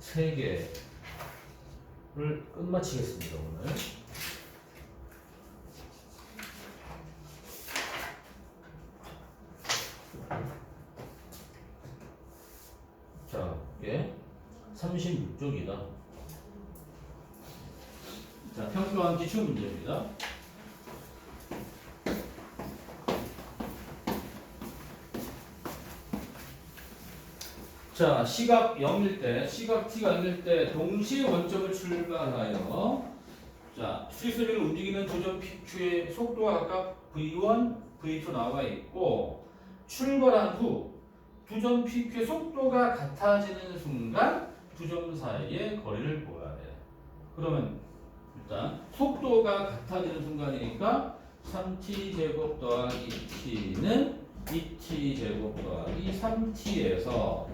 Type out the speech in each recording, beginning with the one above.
3개를 끝마치겠습니다, 오늘. 자, 이게 36쪽이다. 자, 평가한 기출 문제입니다. 자, 시각 0일 때, 시각 t가 0일 때 동시에 원점을 출발하여 자, 수직선을 움직이는 두 점 PQ의 속도가 각각 V1, V2 나와 있고 출발한 후 두 점 PQ의 속도가 같아지는 순간 두 점 사이의 거리를 구해야 돼. 그러면 일단 속도가 같아지는 순간이니까 3t제곱 더하기 t는 2t제곱 더하기 3t에서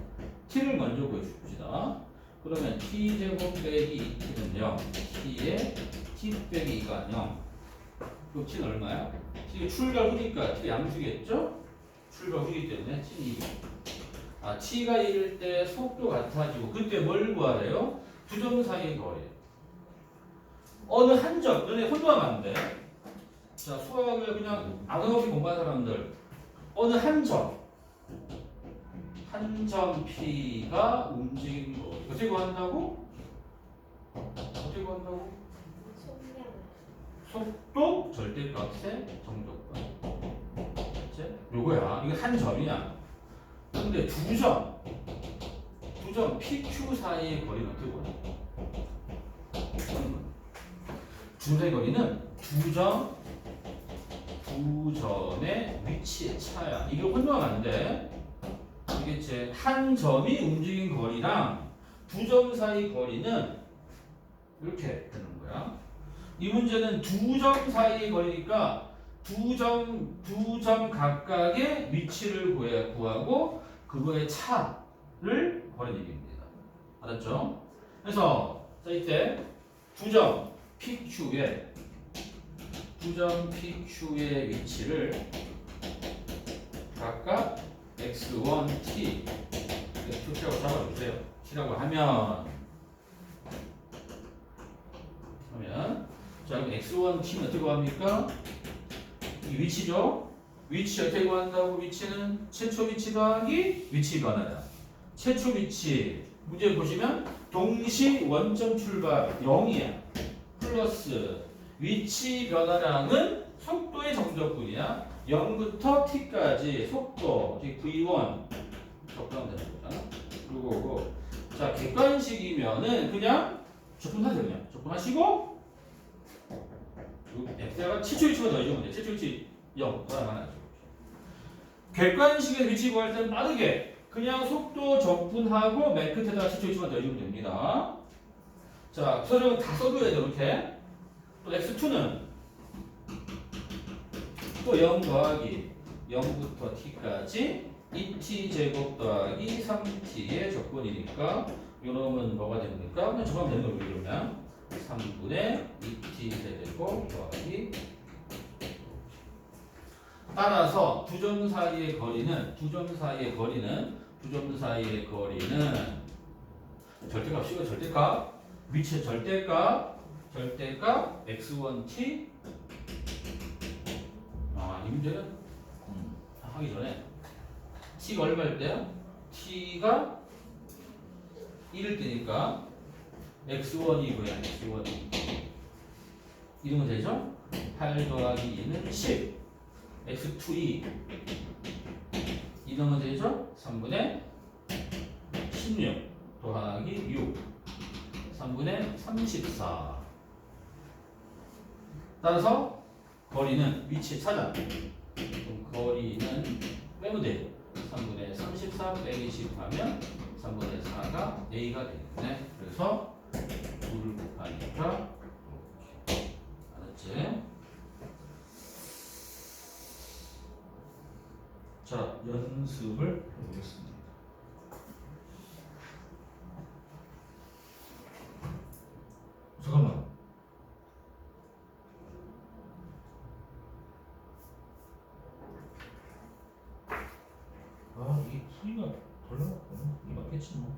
t를 먼저 구해줍시다. 그러면 t제곱 빼기 2t는 0, t에 t 빼기 2가 0. 그럼 t는 얼마야? t가 출발 후니까 t가 양수겠죠? 출발 후이기 때문에 t는 2. 아, t가 1일 때 속도 같아지고 그때 뭘 구하래요? 두 점 사이의 거리. 어느 한 점, 너네 혼동하면 안 돼. 자, 수학을 그냥 아무 없이 공부하는 사람들 어느 한 점 P가 움직이는 거 어떻게 구한다고? 어떻게 구한다고? 속도 절대값의 정적분. 그치? 요거야. 이거 한 점이야. 근데 두 점 PQ 사이의 거리는 어떻게 구하냐? 두 점의 거리는 두 점의 위치의 차야. 이거 혼동하면 안 돼. 알겠지? 한 점이 움직인 거리랑 두 점 사이 거리는 이렇게 되는 거야. 이 문제는 두 점 사이의 거리니까 두 점 각각의 위치를 구하고 그거의 차를 구하는 얘기입니다. 알았죠? 그래서 자 이때 두 점 PQ의 위치를 각각 x1, t T라고 잡아주세요. T라고 하면 자 그럼 x1, t는 어떻게 구합니까? 이 위치죠? 위치 어떻게 구한다고? 위치는 최초 위치 더하기 위치 변화다. 최초 위치 문제 보시면 동시 원점 출발 0이야. 플러스 위치 변화량은 속도의 정적분이야. 0부터 t까지 속도, 즉 v1 적당되는 거잖아. 그리고 자 객관식이면은 그냥 적분하세요. 그냥 적분하시고 x가 최초 위치만 더해주면 돼. 최초 위치 0 그러면 하죠. 객관식의 위치 구할 때는 빠르게 그냥 속도 적분하고 맨 끝에다가 최초 위치만 더해주면 됩니다. 자 서적은 다 써줘야 돼. 이렇게 또 x2는 또 0 더하기 0부터 t까지 2t제곱 더하기 3t의 적분이니까 요놈은 뭐가 됩니까? 그냥 적으면 되는 거예요. 이러면 3분의 2t제곱 더하기 따라서 두 점 사이의 거리는 절대값이고 절대값 위치의 절대값 x1t 이 문제는 하기 전에 t가 얼마일 때요? t가 1일 때니까 x1이 뭐야? x1이 이러면 되죠? 8 더하기 2는 10 x2이 이러면 되죠? 3분의 16 더하기 6 3분의 34 따라서 거리는 위치 찾아. 그럼 거리는 빼면 돼. 3분의 34 빼기 10 하면 3분의 4가 A가 되겠네. 그래서 2를 곱하니까 이렇게. 알았지? 자, 연습을 해보겠습니다. 잠깐만. 이게 소리가 덜 나왔구나. 이게 맞겠지 뭐.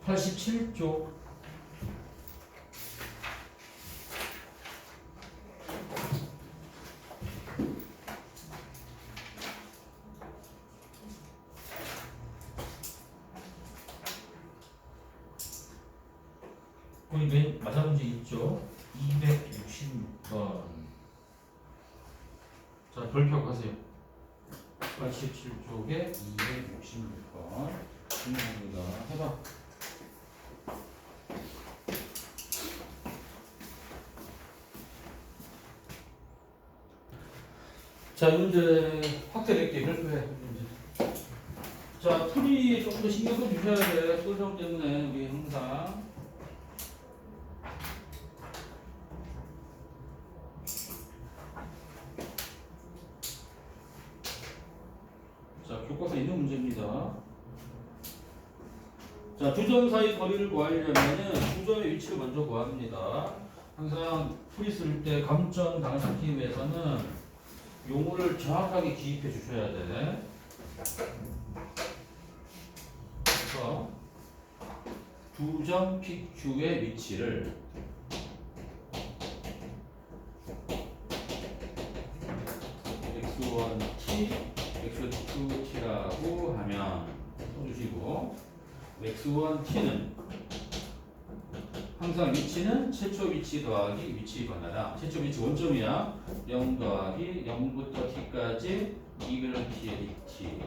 87쪽. 거기 맨 맞아 문제 있죠? 266번. 자, 별표하세요. 87쪽에 266번. 중요합니다. 해봐. 자, 이 문제 확대될게. 별표해. 문제. 자, 풀이 조금 더 신경 써 주셔야 돼. 소정 때문에 우리 항상. 자, 교과서에 있는 문제입니다. 자, 두 점 사이 거리를 구하려면은 두 점의 위치를 먼저 구합니다. 항상 풀이 쓸 때 감점 당시기 위해서는 용어를 정확하게 기입해 주셔야 돼. 그래서 두 점 PQ의 위치를 x1t, x2t라고 하면 써주시고 x1t는 항상 위치는 최초 위치 더하기 위치 변화다. 최초 위치 원점이야. 0 더하기 0부터 t까지 2분의 t의 dt.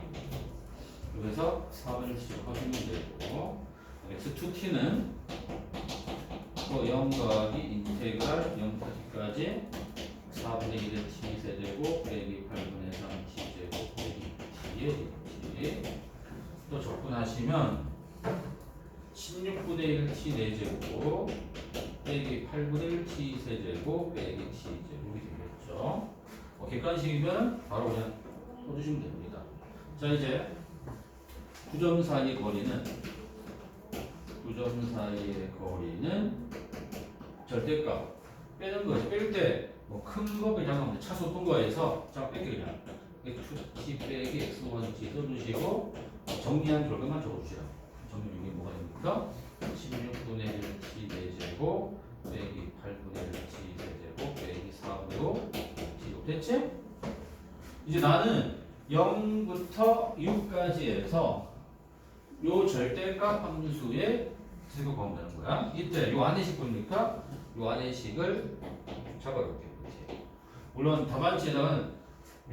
그래서 4분의 t로 하시면 되고 x2t는 또 0 더하기 인테그랄 0부터 t까지 4분의 1의 t 세제곱 빼기 8분의 3 t 제곱 빼기 t의 dt. 또 접근하시면 16분의 1 t 4제곱 빼기 8분의 1 t 세제곱 빼기 t 제곱이 되겠죠. 객관식이면 바로 그냥 써주시면 됩니다. 자, 이제 9점 사이의 거리는 절대값 빼는 거죠. 뺄 때 뭐 큰 거 그냥 차수 큰 거에서 자 뺄게 그냥 x2t 빼기 x1t 써주시고 정리한 결과만 적어주시라. 정리한 게 뭐가 됩니까? 16분의 1 t 4제곱 빼기 8분의 1 t 세제곱 빼기 4분의 5 t 됐지? 이제 나는 0부터 6까지 해서 요 절대값 함수의 제곱 구하면 되는 거야. 이때 요 안에식 보니까 요 안에식을 잡아볼게요. 물론 답안지에다가는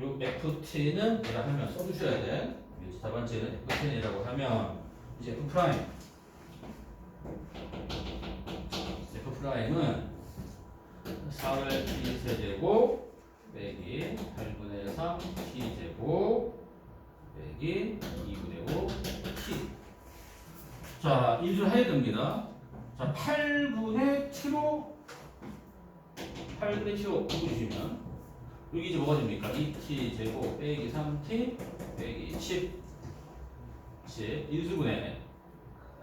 요 ft는 내가 하면 써주셔야 돼. 답안지에는 ftn이라고 하면 이제 f'은 4월 t 세제곱 빼기 8분의 3 t 제곱 빼기 2분의 5 t. 자, 인수를 해야 됩니다. 자, 8분의 t로 묶어주시면 여기 이제 뭐가 됩니까? 2t 제곱 빼기 3t 빼기 10. 인수분해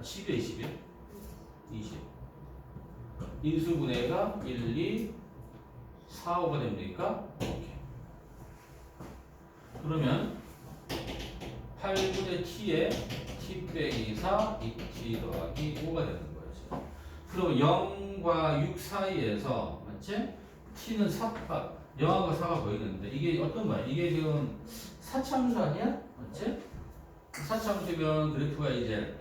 10에 21 20. 인수분해가 1, 2, 4, 5가 됩니까? 이렇게. 그러면 8분의 t에 t 빼기 4, 2t 더하기 5가 되는 거죠. 그럼 0과 6 사이에서 맞지? t는 4가 0하고 4가 보이는데 이게 어떤 말이야? 이게 지금 사차함수 아니야? 맞지? 사차함수면 그래프가 이제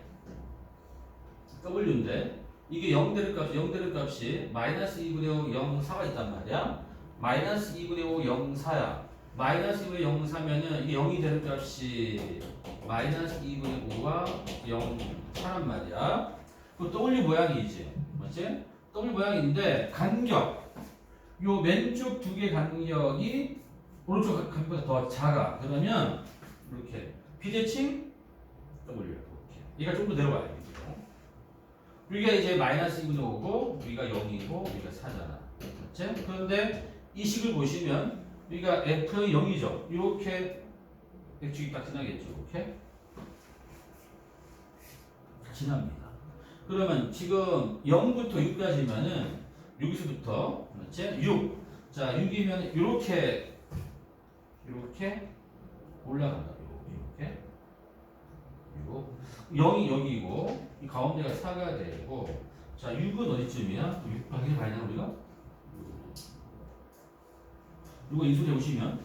w인데 이게 0 되는 값이 마이너스 2분의 5 0 4가 있단 말이야. 마이너스 2분의 5 0 4야. 마이너스 2분의 0 4면은 이게 0이 되는 값이 마이너스 2분의 5가 0 4란 말이야. 그 W 모양이지. 맞지? W 모양인데 간격 요 왼쪽 두 개 간격이 오른쪽 간격보다 더 작아. 그러면 이렇게 비대칭 W 이렇게. 얘가 좀 더 내려와야 돼. 여기가 이제 마이너스 2분의 5고 여기가 0이고 여기가 4잖아. 맞지? 그런데 이 식을 보시면 여기가 F의 0이죠. 이렇게 X축이 딱 지나겠죠. 이렇게 지납니다. 그러면 지금 0부터 6까지면은 여기서부터 맞지? 6. 자, 6이면 이렇게 올라간다. 이렇게. 0이 여기고 이 가운데가 4가 되고, 자, 6은 어디쯤이야? 6 확인해 봐야 되나, 우리가? 이거 인수해 보시면,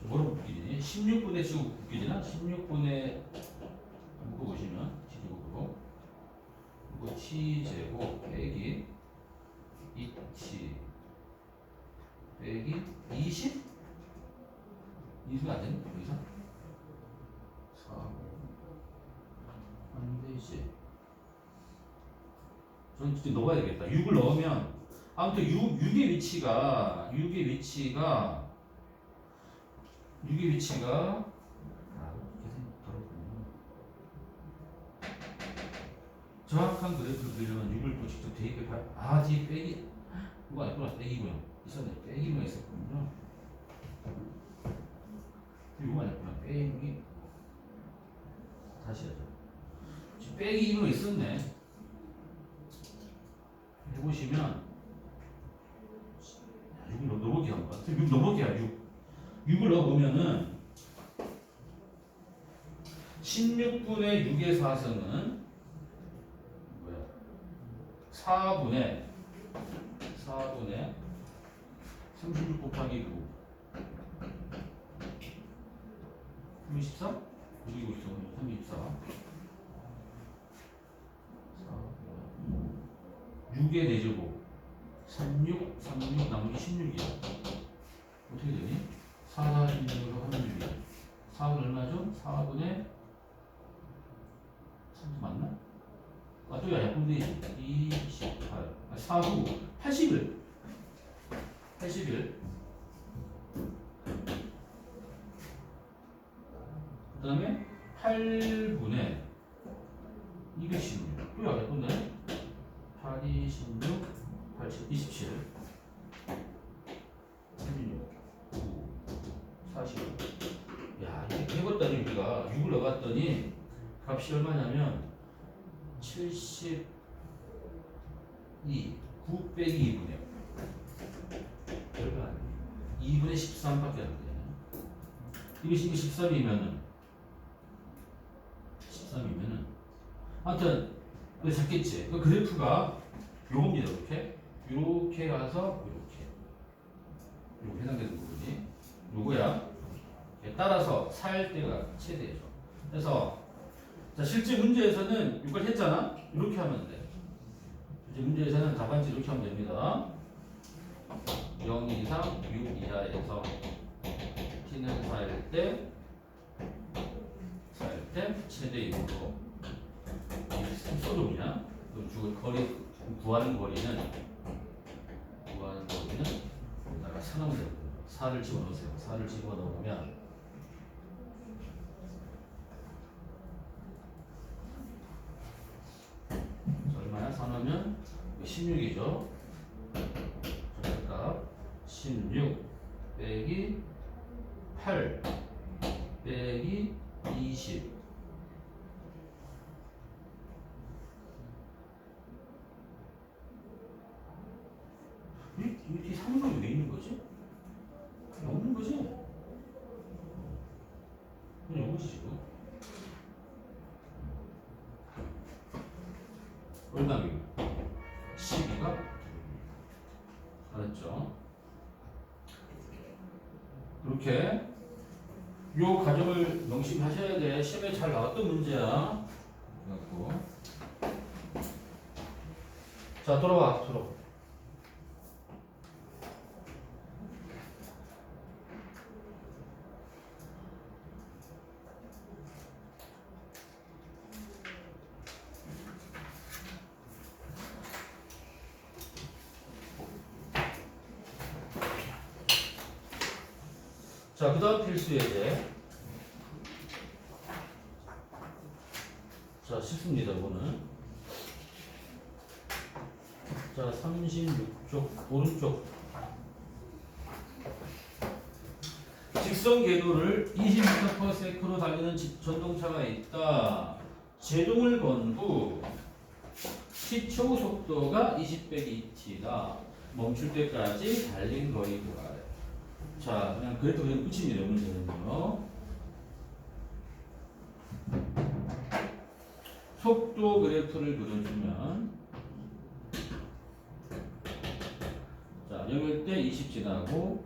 뭐로 묶이지? 16분의 치고 묶이지나? 16분의 묶어보시면, 치제곱으로. 이거 치제곱 빼기 2치 빼기 20? 인수가 안 되니? 여기서? 4, 5. 안 되지. 저는 진짜 넣어야 되겠다. 6을 넣으면, 아무튼 6의 위치가, 정확한 그래프를 그리려면 6을 또 직접 대입해 봐요. 아, 뒤에 빼기, 이거 아니구나. 빼기고요. 있었네. 빼기가 있었군요. 이거 아니구나. 빼기. 다시 하자. 지금 빼기 2가 있었네. 해보시면, 6을 넣어볼게요. 한번. 6 넣어볼게요. 6을 넣어보면은, 16분의 6의 4승은 4분의 36 곱하기 9 34? 6이고 있어. 34 6의 4제곱 36 나머지 16이야. 어떻게 되니? 4, 16으로 하면 6이야. 4분 얼마죠? 4분의 3 맞나? 아, 또 약분되지. 28. 4후 81. 그 다음에 8분의 216. 또 약분네. 8, 26, 87, 27. 36, 9, 40. 야, 이렇게 해봤더니 우리가 6을 넣어봤더니 값이 얼마냐면 72, 9 빼기 2분의 별거 아니에요. 2분의 13밖에 안 돼. 이것이 13이면은 하여튼 이거 잡겠지. 그 그래프가 요겁니다. 이렇게 가서 요거 해당되는 부분이 요거야. 따라서 살 때가 최대죠. 그래서 자, 실제 문제에서는 이걸 했잖아. 이렇게 하면 돼. 실제 문제에서는 답안지 이렇게 하면 됩니다. 0 이상 6 이하에서 t는 4일 때 최대 6으로 소동이야. 거리 구하는 거리는 여기다가 사놓으면 되고 4를 집어넣으세요. 4를 집어넣으면 얼마야? 4 넣으면 16이죠. 그러니까 16 빼기 8 빼기 20. 이 상놈이 왜 있는 거지? 없는 거지? 그냥 이거지 지금. 얼마기? 12가? 알았죠? 이렇게 요 과정을 명심하셔야 돼. 시험에 잘 나왔던 문제야. 그래갖고 자, 돌아와. 자, 그 다음 필수 예제. 자, 쉽습니다, 이거는. 자, 36쪽, 오른쪽. 직선 궤도를 20m/s로 달리는 전동차가 있다. 제동을 건 후 시초 속도가 20 빼기 2t다. 멈출 때까지 달린 거리 구하래. 자, 그냥 그래도 끝입니다. 문제는요. 속도 그래프를 그려주면 자 0일 때 20 지나고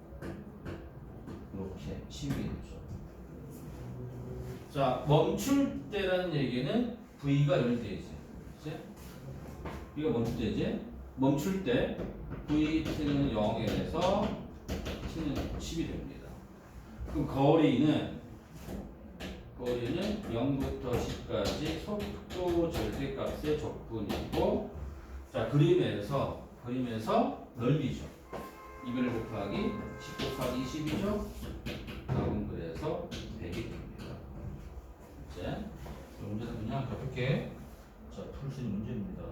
이렇게 10이겠죠. 자 멈출 때라는 얘기는 V가 0일 때이지. 그치? V가 멈출 때이지. 멈출 때 Vt는 0에서 t는 10이 됩니다. 그럼 거리는 0부터 10까지 속도 절대값의 적분이고, 자 그림에서 넓이죠. 2별 곱하기 10 곱하기 20이죠. 답은 그래서 100이 됩니다. 이제 문제는 그냥 가볍게 풀 수 있는 문제입니다.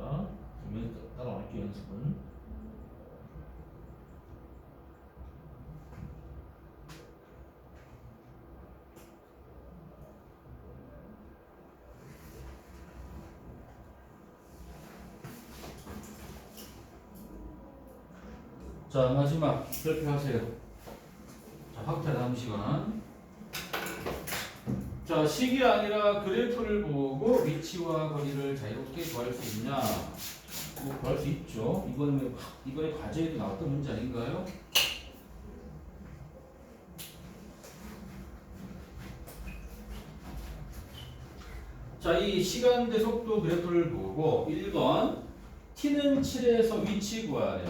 그러면 따라갈게요. 연습은. 자 마지막 발표하세요. 자 확대 다음 시간. 자 식이 아니라 그래프를 보고 위치와 거리를 자유롭게 구할 수 있냐? 뭐 구할 수 있죠. 이번에 과제에도 나왔던 문제 아닌가요? 자 이 시간대 속도 그래프를 보고 1번 t는 7에서 위치 구하래.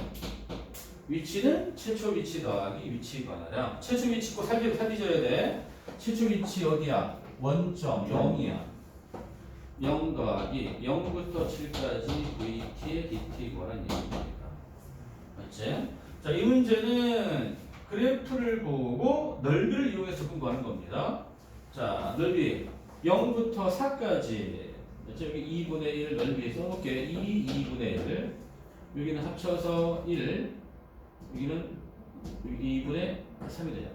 위치는 최초 위치 더하기 위치 관하량. 최초 위치 꼭 살펴줘야 돼. 최초 위치 어디야? 원점 0이야. 0 더하기 0부터 7까지 VT의 DT 구하라는 얘기입니다. 맞지? 자, 이 문제는 그래프를 보고 넓이를 이용해서 구하는 겁니다. 자, 넓이 0부터 4까지. 여기 2분의 1 넓이 써놓을게. 2분의 1. 여기는 합쳐서 1. 여기는 2분의 3이 돼요.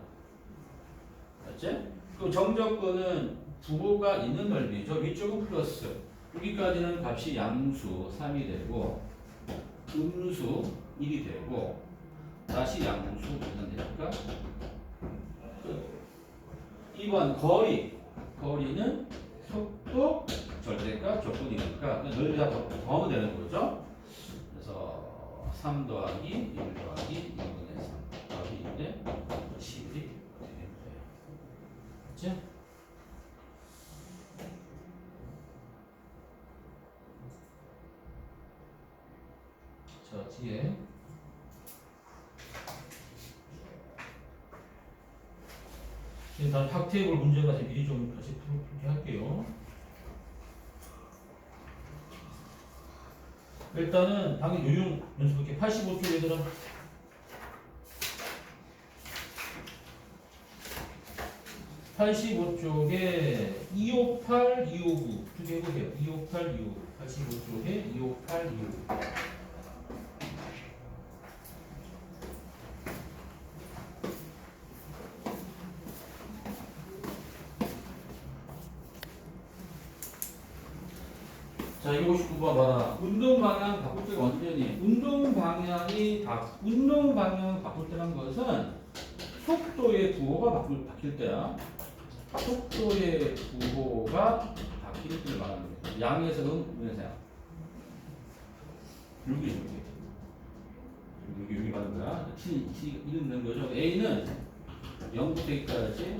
맞지? 그 정적근은 부호가 있는 넓이죠. 위쪽은 플러스. 여기까지는 값이 양수 3이 되고 음수 1이 되고 다시 양수 계산되니까 2번 거리는 속도 절대값 적분이니까 넓이가 더하면 되는 거죠. 그래서 3 더하기 1 더하기 2분의 3 더하기 2분의 11이 되는 거예요. 그치? 자, 뒤에 일단 학 테이블 문제가 미리 좀 다시 풀게 할게요. 일단은 당연히 요용 연습할게. 85쪽 얘들아. 85쪽에 258, 259 두 개 해보세요. 258, 259. 85쪽에 258, 259. 자, 259번 봐라. 운동 방향 바꿀 때가 언제니? 운동 방향 바꿀 때란 것은 속도의 부호가 바뀔 때야. 속도의 부호가 바뀌는 때를 말하는 거야. 양에서는 음에서야. 여기 가는 거야. T 이름 낸 거죠. A는 0부터 2까지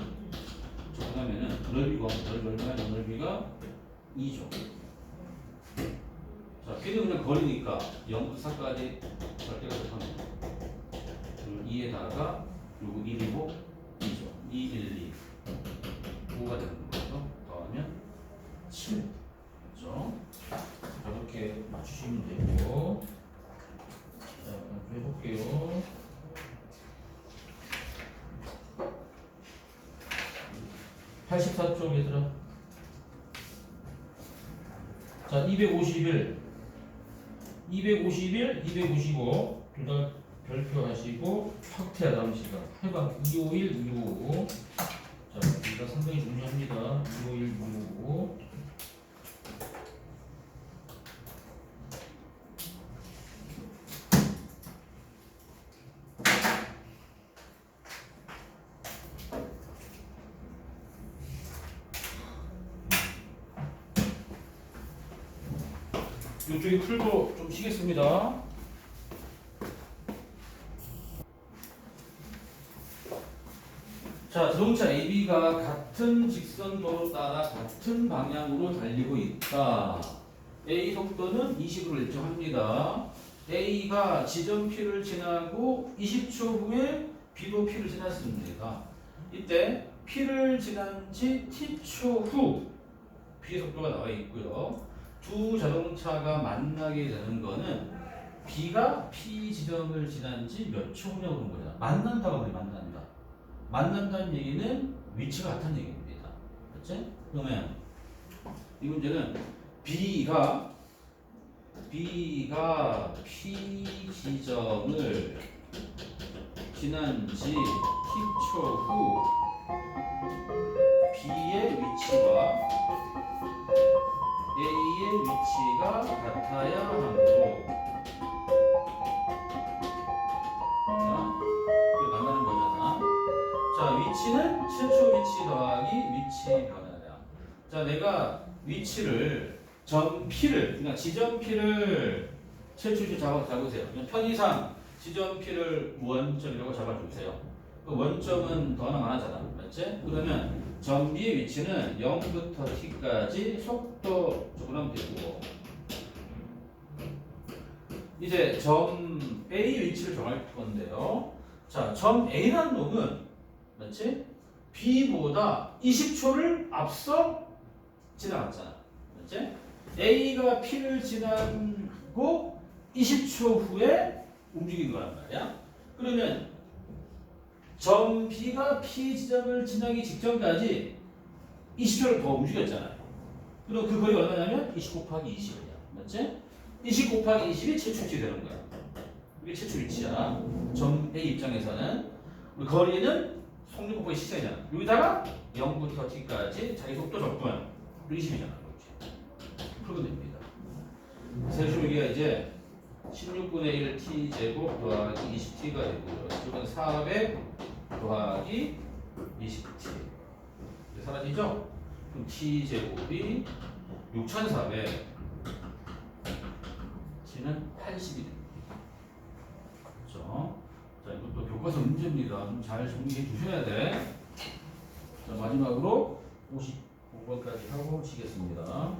정하면은 넓이가 2죠. 자, B는 그냥 거리니까 0부터 4까지 절대가 접하면 2에다가 요거 1이고 2죠. 2, 1, 2 5가 되는 거죠. 더하면 7. 그렇죠? 이렇게 맞추시면 되고. 자, 해볼게요. (84쪽) 얘들아. 자, 251, 255 둘 다 별표하시고 확대 다음 시간 해봐. 251, 255. 자, 우리가 상당히 중요합니다. 251, 255. 이쪽에 풀고 좀 쉬겠습니다. 자, 자동차 AB가 같은 직선도로 따라 같은 방향으로 달리고 있다. A 속도는 20으로 일정합니다. A가 지점 P를 지나고 20초 후에 B도 P를 지났습니다. 이때 P를 지난 지 T초 후 B 속도가 나와 있고요. 두 자동차가 만나게 되는 거는 B가 P 지점을 지난 지 몇 초 후냐고 그런 거잖아. 만난다고 그래, 만난다. 만난다는 얘기는 위치가 같다는 얘기입니다. 그렇지? 그러면 이 문제는 B가 P 지점을 지난 지 T초 후 B의 위치와 A의 위치가 같아야 하므로 만나는 거잖아. 자, 위치는 최초 위치 더하기 위치 변화량. 자, 내가 위치를 점 P를 그냥 지점 P를 최초 위치 잡으세요. 그냥 편의상 지점 P를 원점이라고 잡아주세요. 그 원점은 더하나 많아잖아, 맞지? 그러면 점 B의 위치는 0부터 T까지 속도적으로 하면 되고, 이제 점 A 위치를 정할 건데요. 자, 점 A라는 놈은 맞지? B보다 20초를 앞서 지나갔잖아, 맞지? A가 P를 지나고 20초 후에 움직인 거란 말이야. 그러면 점 B가 P 지점을 지나기 직전까지 20초를 더 움직였잖아요. 그럼 그 거리가 얼마냐면 20 곱하기 20이야. 맞지? 20 곱하기 20이 최초 위치 되는 거야. 이게 최초 위치야. 점 A 입장에서는 우리 거리는 속력 곱하기 시간이잖아. 여기다가 0부터 T까지 자기 속도 적분 20이잖아. 풀면 됩니다. 그래서 여기가 이제 16분의 1 T제곱 더하기 20T가 되고요. 이쪽은 400 더하기 20T. 사라지죠? 그럼 T제곱이 6400, T는 80이 됩니다. 그렇죠? 자, 이것도 교과서 문제입니다. 좀 잘 정리해 주셔야 돼. 자, 마지막으로 55번까지 하고 치겠습니다.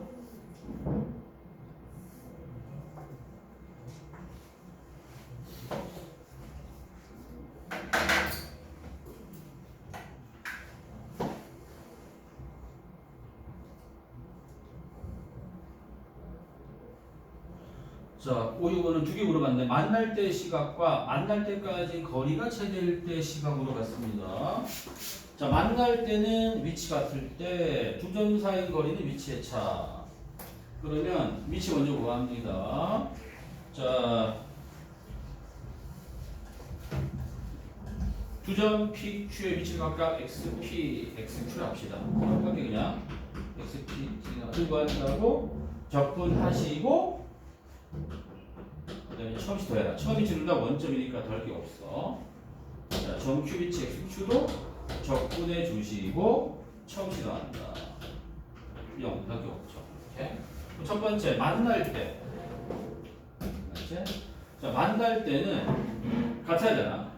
자, 5, 6번은 두 개 물어봤는데 만날 때 시각과 만날 때까지 거리가 채될 때 시각으로 갔습니다. 자, 만날 때는 위치 같을 때 두 점 사이 거리는 위치의 차. 그러면 위치 먼저 구합니다. 자, 두 점 PQ의 위치를 각각 XP, XQ를 합시다. 각각 그냥 XP, T를 구한다고 적분하시고 그다음에 처음 시 더해라. 처음이 지른다 원점이니까 더할 게 없어. 자, 점 Q 위치 XQ도 적분해 주시고 처음 시 더한다. 0, 더할 게 없죠. 이렇게. 첫 번째 만날 때. 맞지? 자, 만날 때는 같아야 되나?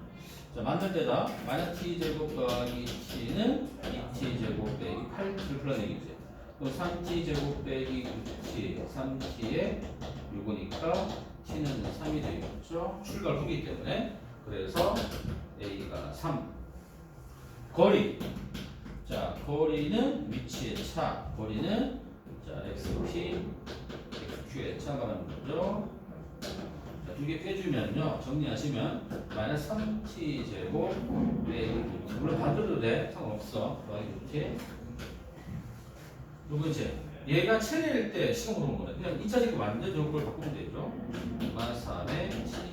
자, 만날 때다. 마이너스 T제곱 더하기 T는 2T제곱 빼기 8T 플러스 1이지. 그럼 3T제곱 빼기 9T, 3T에 6이니까 T는 3이 되겠죠. 출발 후기 때문에. 그래서 A가 3. 거리. 자, 거리는 위치의 차. 거리는 자, XP, XQ의 차가 나는 거죠. 자, 두 개 빼주면요. 정리하시면 마이너스 3T 제곱 빼기 9T. 물론 반대로 돼. 상관없어. 더하기 9T. 두 번째. 얘가 체낼 때 시간 보는 거네. 그냥 2차 제곱 완전 제곱을 바꾸면 되죠. 마이너스 3에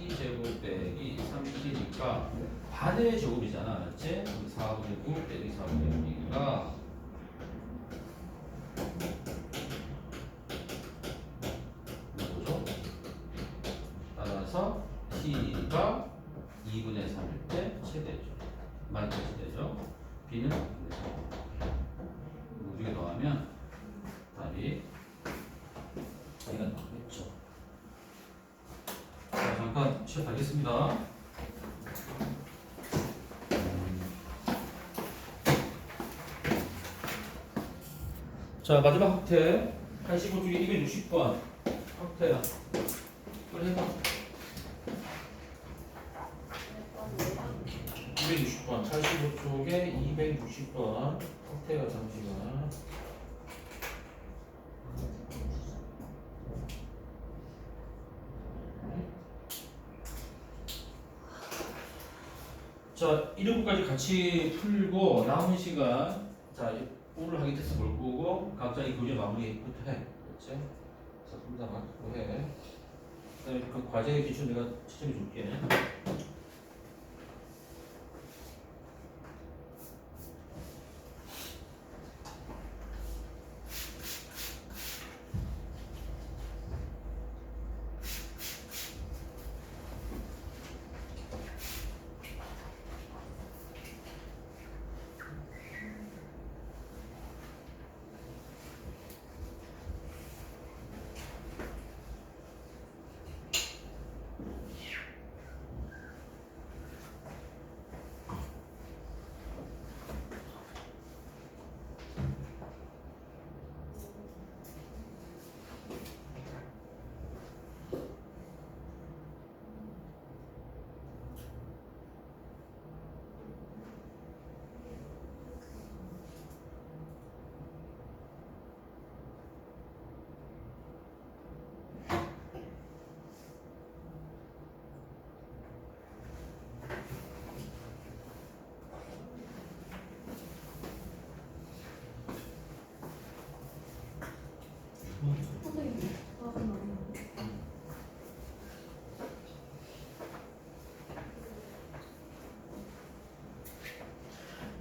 T제곱 빼기 3T니까 반의 제곱이잖아. 맞지? 4분의 9 빼기 4분의 6이니까 뭐죠? 따라서 T가 2분의 3일 때 최대죠. 마이너스 최대죠. B는 두 개 더하면 답이 이건 나오겠죠. 시작하겠습니다. 자, 마지막 확태 85쪽에 260번 확태야. 빨리 해봐. 260번 85쪽에 260번 확태가 잠시만. 자, 1회부까지 같이 풀고 남은 시간 자, 오늘 하게 돼서 볼 거고 각자 이 교재 마무리부터 해. 그렇지? 자, 둘 다 맞고 해. 그다음에 그 과제의 기준 내가 추천해 줄게.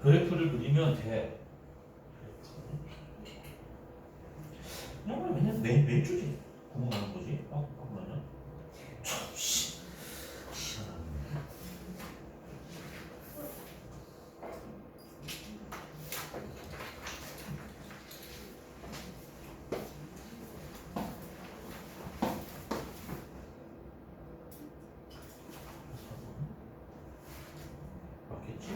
그래프를 그리면 돼. 그냥 맨날 왼쪽에 구멍 나는 거지. 그러면은 참 씨. 희한하네. 맞겠지?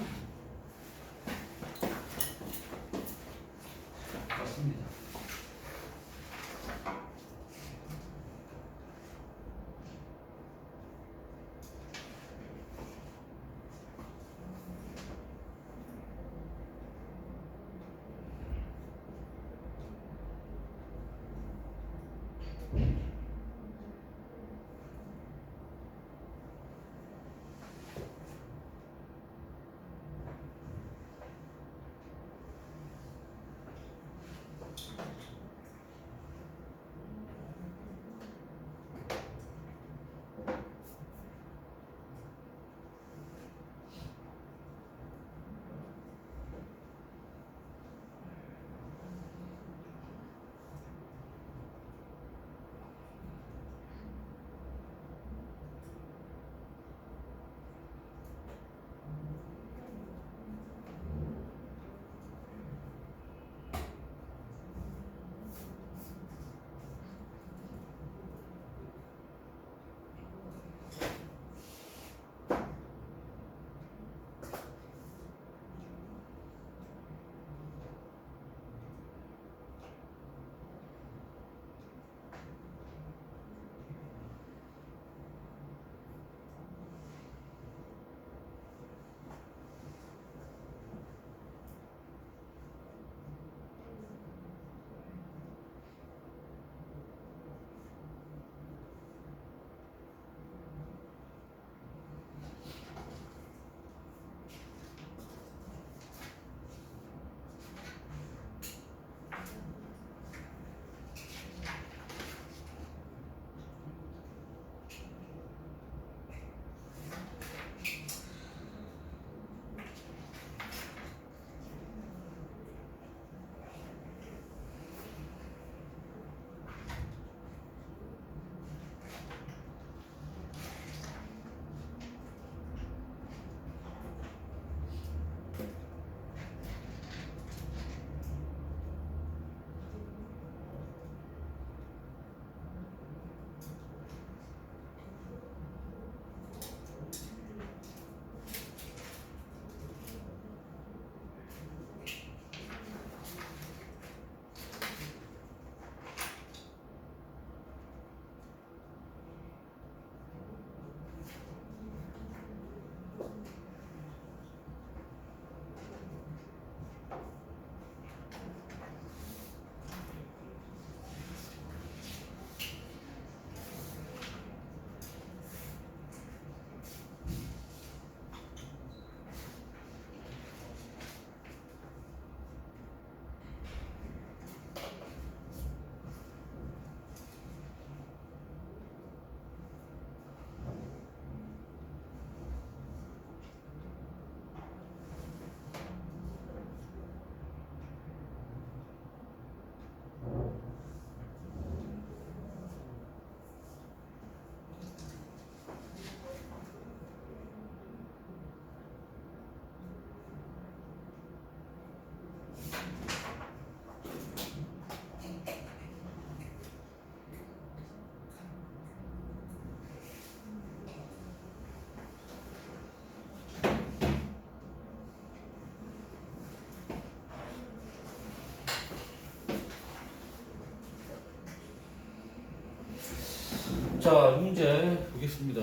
자, 문제 보겠습니다.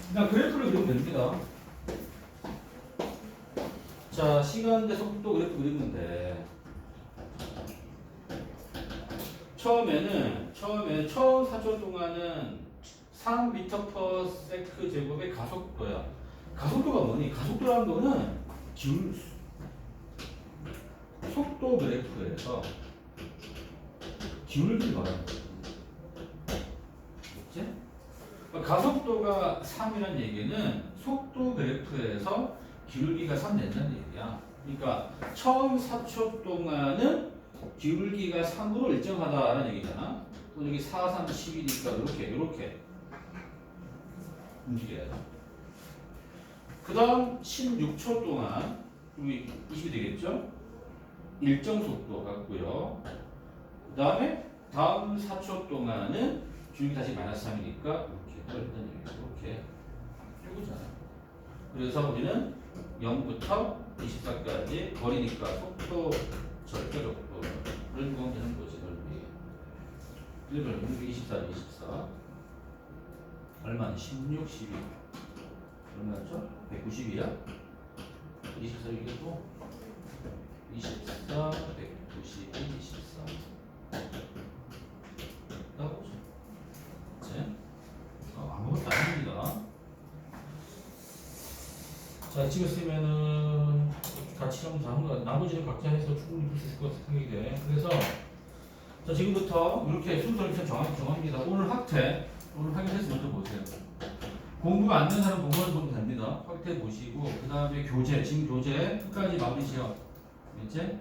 그냥 그래프를 그리면 됩니다. 자, 시간 대 속도 그래프 그렸는데 처음에 처음 4초 동안은 3m/s 제곱의 가속도야. 가속도가 뭐니? 가속도라는 거는 속도 그래프에서 기울기를 말하는 거지. 그치? 가속도가 3이라는 얘기는 속도 그래프에서 기울기가 3 된다는 얘기야. 그러니까 처음 4초 동안은 기울기가 3으로 일정하다라는 얘기잖아. 또 여기 4, 3, 10이니까 이렇게 움직여야 돼. 그 다음 16초 동안 여기 20이 되겠죠? 일정 속도 같고요. 그 다음에 다음 4초 동안은 기울기 다시 마이너스 3이니까 이렇게 떨어진다는 얘기죠. 이렇게 이거잖아. 그래서 우리는 0부터 24까지 거리니까 속도 절대적도 넓이 구하면 되는 거지. 넓이 1번 24, 24 얼마나? 16, 12 얼마였죠? 190이야? 24 이게 또 24, 192, 24 나오죠. 이제 아무것도 아닙니다. 자, 찍었으면은 같이 좀 다른 거 나머지는 각자 해서 충분히 풀 수 있을 것 같은 생각이 돼. 그래서 자, 지금부터 이렇게 순서를 정합니다. 오늘 학태 오늘 확인해서 먼저 보세요. 공부가 안 되는 사람 공부를 보면 됩니다. 확태 보시고 그 다음에 교재 지금 교재 끝까지 마무리 지어. 이제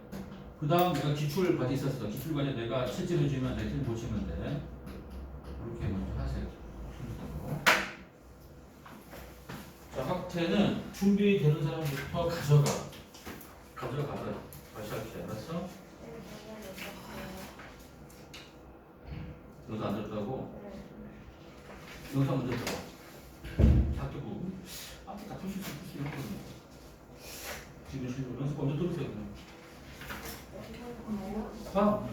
그 다음 내가 기출 과제 있었어. 기출 과제 내가 실제로 주면 돼. 보시면 돼. 이렇게 먼저 하세요. 순서로. 자, 학태는 준비되는 사람부터 가져가. 다시 할게. 알았어? 너도 안 들었다고? 영상 먼저 들어. 학교 보고. 앞에 다 풀수 있거든. 지금 연습 먼저 들으세요. 그냥. 봐.